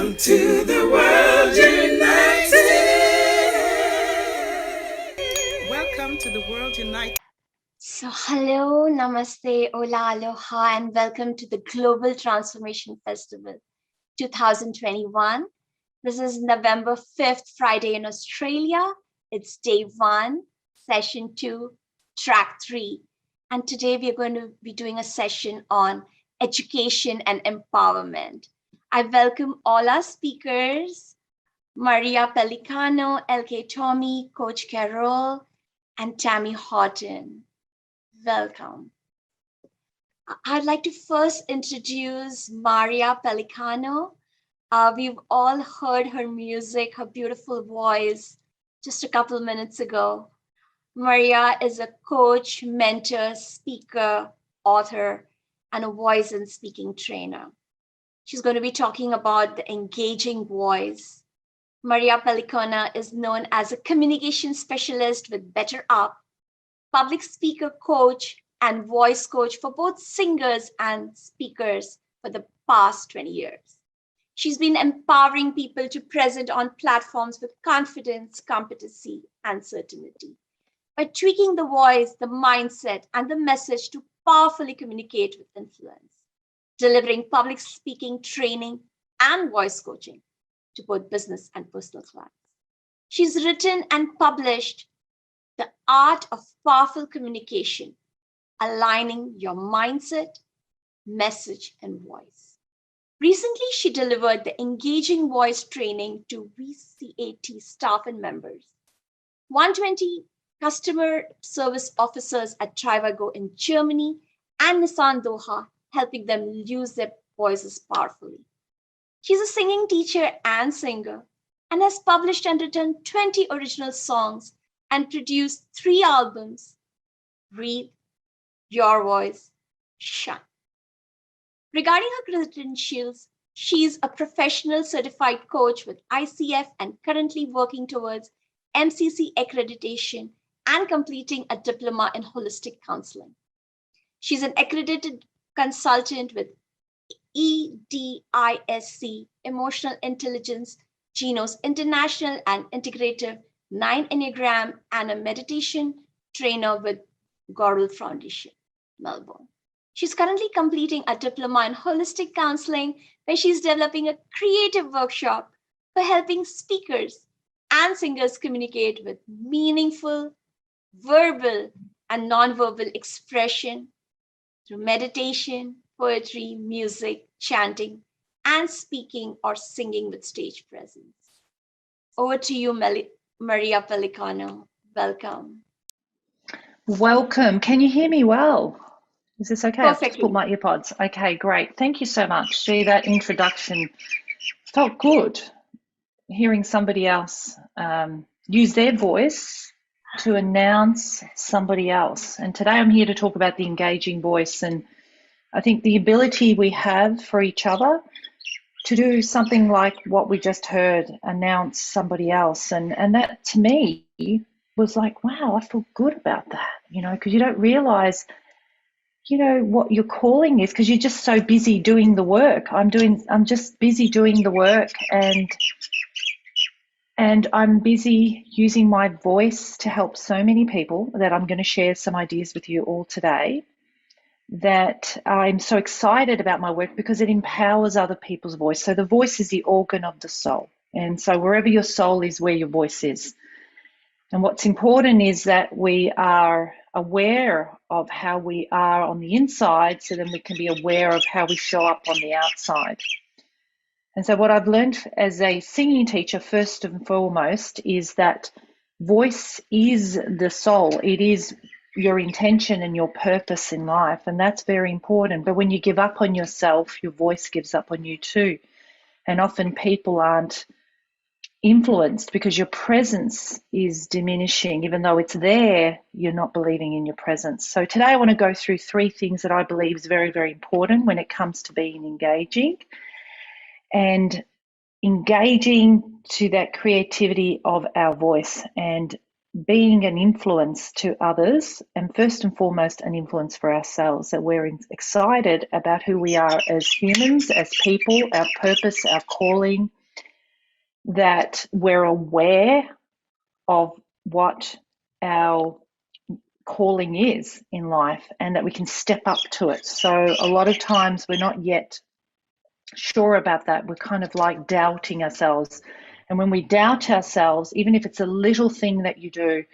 Welcome to the World United. Welcome to the World United. So hello, namaste, hola, aloha, and welcome to the Global Transformation Festival 2021. This is November 5th, Friday in Australia. It's day 1, session 2, track 3. And today we are going to be doing a session on education and empowerment. I welcome all our speakers, Maria Pellicano, LK Tommy, Coach Carol, and Tammy Horton. Welcome. I'd like to first introduce Maria Pellicano. We've all heard her music, her beautiful voice, just a couple of minutes ago. Maria is a coach, mentor, speaker, author, and a voice and speaking trainer. She's going to be talking about the engaging voice. Maria Pellicano is known as a communication specialist with Better Up, public speaker coach, and voice coach for both singers and speakers for the past 20 years. She's been empowering people to present on platforms with confidence, competency, and certainty by tweaking the voice, the mindset, and the message to powerfully communicate with influence, delivering public speaking training and voice coaching to both business and personal clients. She's written and published The Art of Powerful Communication, Aligning Your Mindset, Message, and Voice. Recently, she delivered the Engaging Voice training to VCAT staff and members, 120 customer service officers at Trivago in Germany, and Nissan Doha, helping them use their voices powerfully. She's a singing teacher and singer, and has published and written 20 original songs and produced 3 albums: Breathe, Your Voice, Shine. Regarding her credentials, she's a professional certified coach with ICF and currently working towards MCC accreditation and completing a diploma in holistic counseling. She's an accredited consultant with EDISC, Emotional Intelligence, Genos International, and Integrative 9 Enneagram, and a meditation trainer with Gorel Foundation, Melbourne. She's currently completing a diploma in holistic counseling, where she's developing a creative workshop for helping speakers and singers communicate with meaningful, verbal, and nonverbal expression through meditation, poetry, music, chanting, and speaking or singing with stage presence. Over to you, Maria Pellicano. Welcome. Welcome. Can you hear me well? Is this okay? Perfectly. I've just put my earpods. Okay, great. Thank you so much. Gee, that introduction felt good. Hearing somebody else use their voice to announce somebody else. And today I'm here to talk about the engaging voice, and I think the ability we have for each other to do something like what we just heard, announce somebody else. And that to me was like, wow, I feel good about that, because you don't realize, what your calling is, because you're just so busy doing the work. I'm just busy doing the work, and I'm busy using my voice to help so many people that I'm going to share some ideas with you all today, that I'm so excited about my work because it empowers other people's voice. So the voice is the organ of the soul. And so wherever your soul is, where your voice is. And what's important is that we are aware of how we are on the inside, so then we can be aware of how we show up on the outside. And so what I've learned as a singing teacher, first and foremost, is that voice is the soul. It is your intention and your purpose in life, and that's very important. But when you give up on yourself, your voice gives up on you too. And often people aren't influenced because your presence is diminishing. Even though it's there, you're not believing in your presence. So today I want to go through 3 things that I believe is very, very important when it comes to being engaging, and engaging to that creativity of our voice. And being an influence to others, and first and foremost, an influence for ourselves, that we're excited about who we are as humans, as people, our purpose, our calling, that we're aware of what our calling is in life and that we can step up to it. So a lot of times we're not yet sure about that. We're kind of like doubting ourselves. And when we doubt ourselves, even if it's a little thing that you do,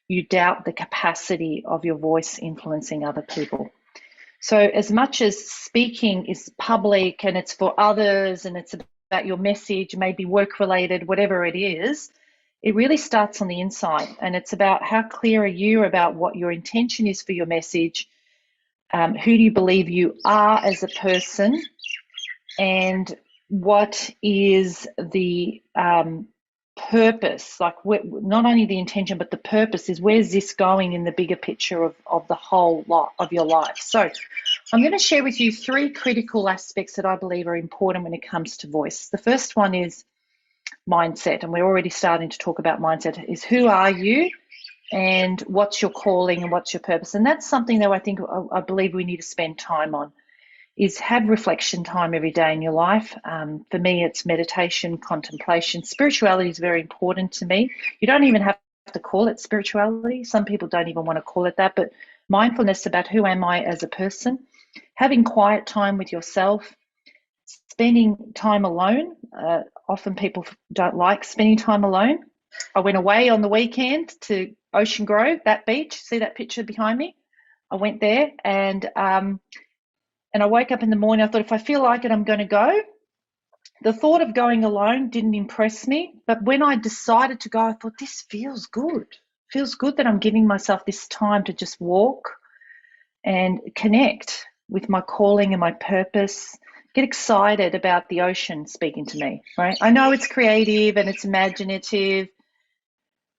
you doubt the capacity of your voice influencing other people. So as much as speaking is public and it's for others and it's about your message, maybe work related, whatever it is, it really starts on the inside. And it's about how clear are you about what your intention is for your message, who do you believe you are as a person, and what is the purpose, like not only the intention, but the purpose is where's this going in the bigger picture of the whole lot of your life. So I'm going to share with you 3 critical aspects that I believe are important when it comes to voice. The first one is mindset, and we're already starting to talk about mindset, is who are you and what's your calling and what's your purpose. And that's something that I believe we need to spend time on, is have reflection time every day in your life. For me, it's meditation, contemplation. Spirituality is very important to me. You don't even have to call it spirituality. Some people don't even want to call it that, but mindfulness about who am I as a person, having quiet time with yourself, spending time alone. Often people don't like spending time alone. I went away on the weekend to Ocean Grove, that beach. See that picture behind me? I went there and I woke up in the morning. I thought, if I feel like it, I'm going to go. The thought of going alone didn't impress me. But when I decided to go, I thought, this feels good. It feels good that I'm giving myself this time to just walk and connect with my calling and my purpose, get excited about the ocean speaking to me, right? I know it's creative and it's imaginative,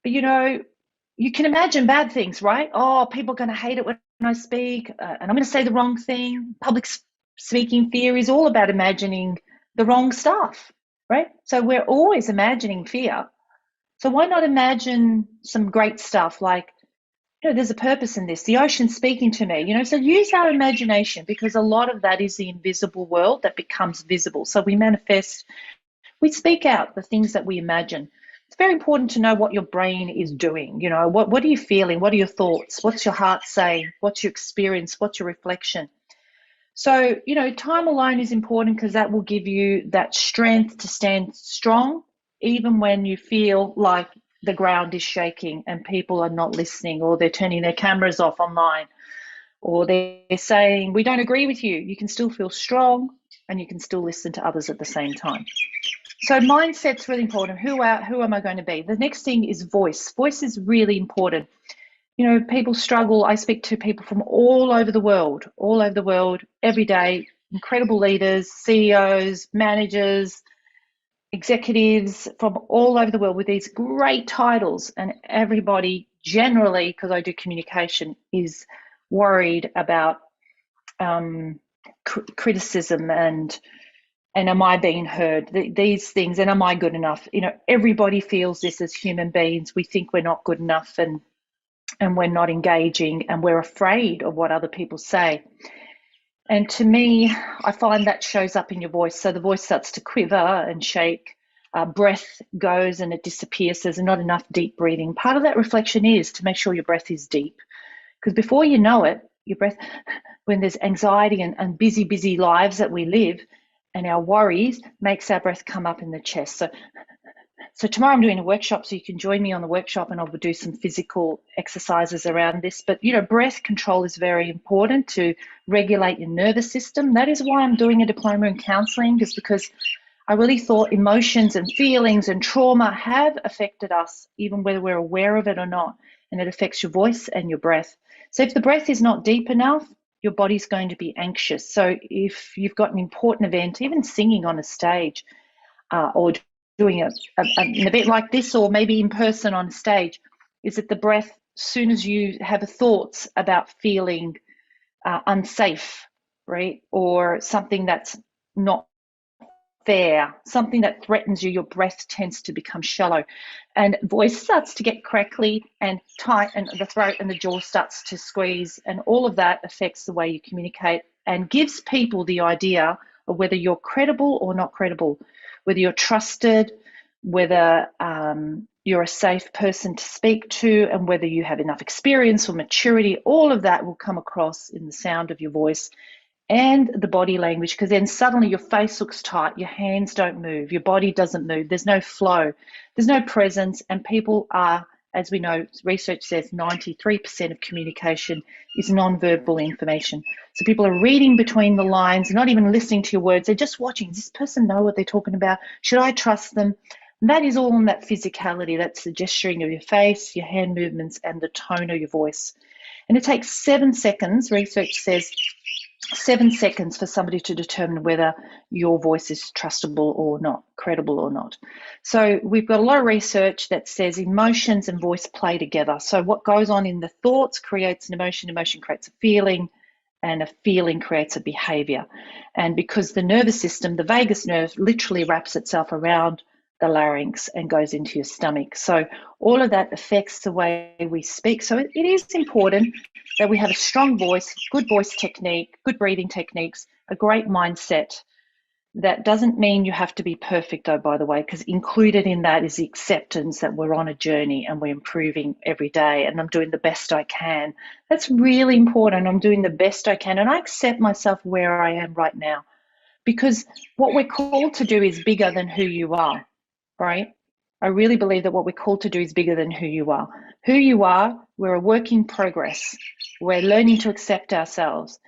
but you can imagine bad things, right? Oh, people are going to hate it when I speak, and I'm going to say the wrong thing. Public speaking fear is all about imagining the wrong stuff, right? So we're always imagining fear. So why not imagine some great stuff like, there's a purpose in this. The ocean speaking to me, so use our imagination, because a lot of that is the invisible world that becomes visible. So we manifest, we speak out the things that we imagine. It's very important to know what your brain is doing. What are you feeling? What are your thoughts? What's your heart saying? What's your experience? What's your reflection? So, time alone is important because that will give you that strength to stand strong, even when you feel like the ground is shaking and people are not listening, or they're turning their cameras off online, or they're saying, we don't agree with you. You can still feel strong and you can still listen to others at the same time. So mindset's really important. Who am I going to be? The next thing is voice. Voice is really important. People struggle. I speak to people from all over the world, every day, incredible leaders, CEOs, managers, executives from all over the world with these great titles, and everybody generally, because I do communication, is worried about criticism and am I being heard, these things, and am I good enough? Everybody feels this as human beings. We think we're not good enough and we're not engaging, and we're afraid of what other people say. And to me, I find that shows up in your voice. So the voice starts to quiver and shake. Breath goes and it disappears. There's not enough deep breathing. Part of that reflection is to make sure your breath is deep, because before you know it, your breath, when there's anxiety and busy lives that we live, and our worries makes our breath come up in the chest. So tomorrow I'm doing a workshop, so you can join me on the workshop, and I will do some physical exercises around this. But, breath control is very important to regulate your nervous system. That is why I'm doing a diploma in counseling, is because I really thought emotions and feelings and trauma have affected us, even whether we're aware of it or not, and it affects your voice and your breath. So if the breath is not deep enough, your body's going to be anxious. So if you've got an important event, even singing on a stage, or doing an event like this, or maybe in person on stage, is that the breath, as soon as you have thoughts about feeling unsafe, right, or something that's not fair, something that threatens you, your breath tends to become shallow, and voice starts to get crackly and tight, and the throat and the jaw starts to squeeze, and all of that affects the way you communicate and gives people the idea of whether you're credible or not credible, whether you're trusted, whether you're a safe person to speak to, and whether you have enough experience or maturity. All of that will come across in the sound of your voice and the body language, because then suddenly your face looks tight, your hands don't move, your body doesn't move, there's no flow, there's no presence, and people are, as we know, research says 93% of communication is non-verbal information. So people are reading between the lines, not even listening to your words, they're just watching. Does this person know what they're talking about? Should I trust them? And that is all in that physicality. That's the gesturing of your face, your hand movements, and the tone of your voice. And it takes 7 seconds, research says 7 seconds, for somebody to determine whether your voice is trustable or not, credible or not. So we've got a lot of research that says emotions and voice play together. So what goes on in the thoughts creates an emotion, emotion creates a feeling, and a feeling creates a behavior. And because the nervous system, the vagus nerve, literally wraps itself around the larynx and goes into your stomach. So all of that affects the way we speak. So it is important that we have a strong voice, good voice technique, good breathing techniques, a great mindset. That doesn't mean you have to be perfect, though, by the way, because included in that is the acceptance that we're on a journey and we're improving every day, and I'm doing the best I can. That's really important. I'm doing the best I can, and I accept myself where I am right now, because what we're called to do is bigger than who you are, right? I really believe that what we're called to do is bigger than who you are. Who you are, we're a work in progress. We're learning to accept ourselves,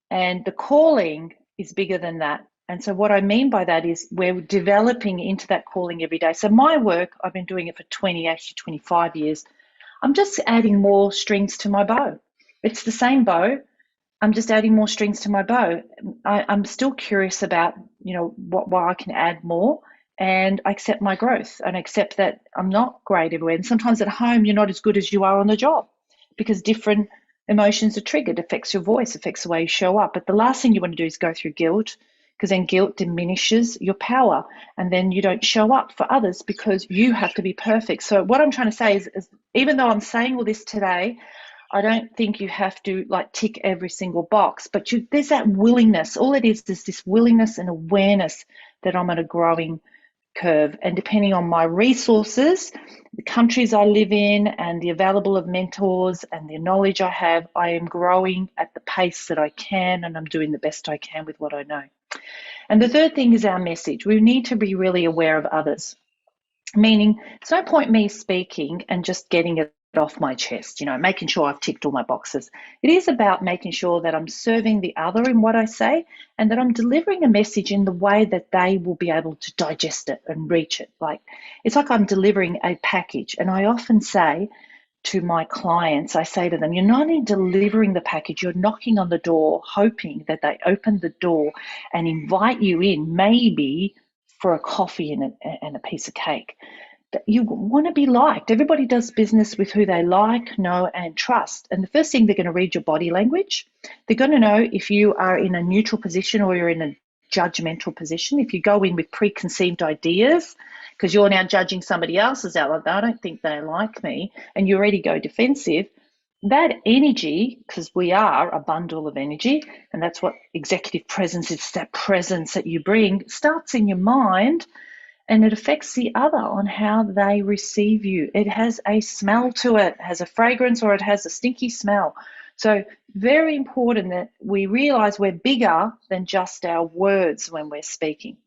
and the calling is bigger than that. And so what I mean by that is we're developing into that calling every day. So my work, I've been doing it for 25 years. I'm just adding more strings to my bow. It's the same bow. I'm just adding more strings to my bow. I'm still curious about, what I can add more, and I accept my growth and accept that I'm not great everywhere. And sometimes at home, you're not as good as you are on the job, because different emotions are triggered, affects your voice, affects the way you show up. But the last thing you want to do is go through guilt, because then guilt diminishes your power, and then you don't show up for others because you have to be perfect. So what I'm trying to say is even though I'm saying all this today, I don't think you have to tick every single box, but there's that willingness. All it is this willingness and awareness that I'm at a growing curve, and depending on my resources, the countries I live in, and the available of mentors and the knowledge I have, I am growing at the pace that I can, and I'm doing the best I can with what I know. And the third thing is our message. We need to be really aware of others, meaning it's no point me speaking and just getting it off my chest, making sure I've ticked all my boxes. It is about making sure that I'm serving the other in what I say, and that I'm delivering a message in the way that they will be able to digest it and reach it. It's like I'm delivering a package. And I often say to my clients, I say to them, you're not only delivering the package, you're knocking on the door, hoping that they open the door and invite you in, maybe for a coffee and a piece of cake. You want to be liked. Everybody does business with who they like, know, and trust. And the first thing, they're going to read your body language. They're going to know if you are in a neutral position or you're in a judgmental position. If you go in with preconceived ideas, because you're now judging somebody else's outlook, I don't think they like me, and you already go defensive, that energy, because we are a bundle of energy, and that's what executive presence is, that presence that you bring, starts in your mind, and it affects the other on how they receive you. It has a smell to it, has a fragrance, or it has a stinky smell. So very important that we realize we're bigger than just our words when we're speaking.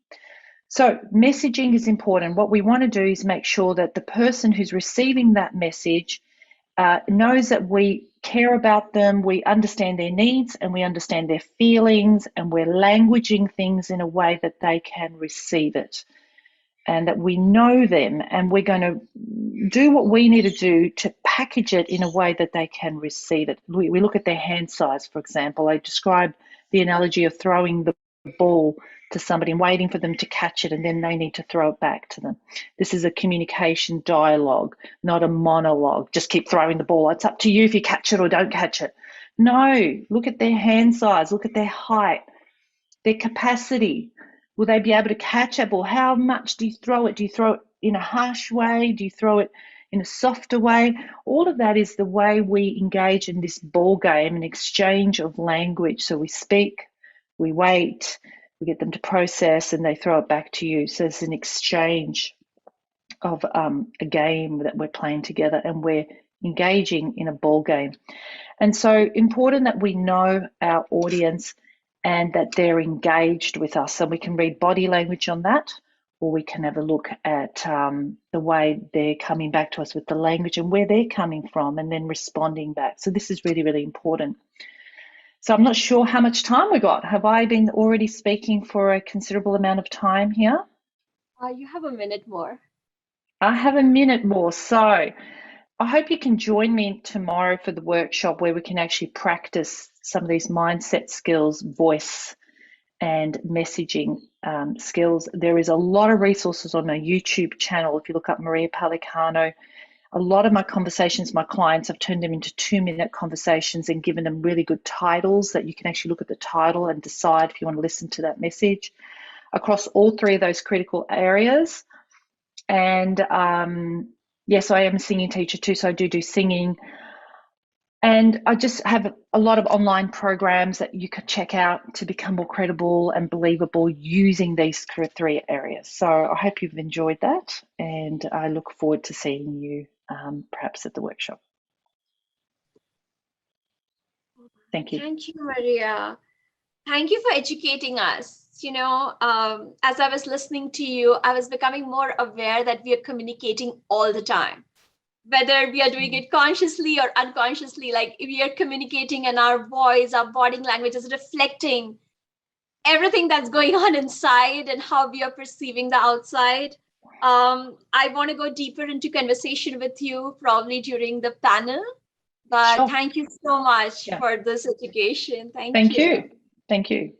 So messaging is important. What we want to do is make sure that the person who's receiving that message knows that we care about them, we understand their needs, and we understand their feelings, and we're languaging things in a way that they can receive it, and that we know them, and we're going to do what we need to do to package it in a way that they can receive it. We look at their hand size, for example. I described the analogy of throwing the ball to somebody and waiting for them to catch it, and then they need to throw it back to them. This is a communication dialogue, not a monologue. Just keep throwing the ball. It's up to you if you catch it or don't catch it. No, look at their hand size, look at their height, their capacity. Will they be able to catch a ball? How much do you throw it? Do you throw it in a harsh way? Do you throw it in a softer way? All of that is the way we engage in this ball game, an exchange of language. So we speak, we wait, we get them to process, and they throw it back to you. So it's an exchange of a game that we're playing together, and we're engaging in a ball game. And so important that we know our audience and that they're engaged with us. So we can read body language on that, or we can have a look at the way they're coming back to us with the language and where they're coming from, and then responding back. So this is really, really important. So I'm not sure how much time we got. Have I been already speaking for a considerable amount of time here? You have a minute more. I have a minute more. So I hope you can join me tomorrow for the workshop where we can actually practice some of these mindset skills, voice and messaging skills. There is a lot of resources on my YouTube channel. If you look up Maria Pellicano, a lot of my conversations, my clients, I've turned them into 2-minute conversations and given them really good titles that you can actually look at the title and decide if you want to listen to that message across all 3 of those critical areas. And yes, I am a singing teacher too, so I do singing. And I just have a lot of online programs that you could check out to become more credible and believable using these 3 areas. So I hope you've enjoyed that, and I look forward to seeing you perhaps at the workshop. Thank you. Thank you, Maria. Thank you for educating us. You know, as I was listening to you, I was becoming more aware that we are communicating all the time, whether we are doing it consciously or unconsciously. Like we are communicating, and our voice, our body language is reflecting everything that's going on inside and how we are perceiving the outside. I want to go deeper into conversation with you probably during the panel, but Sure. thank you so much for this education. Thank you. Thank you.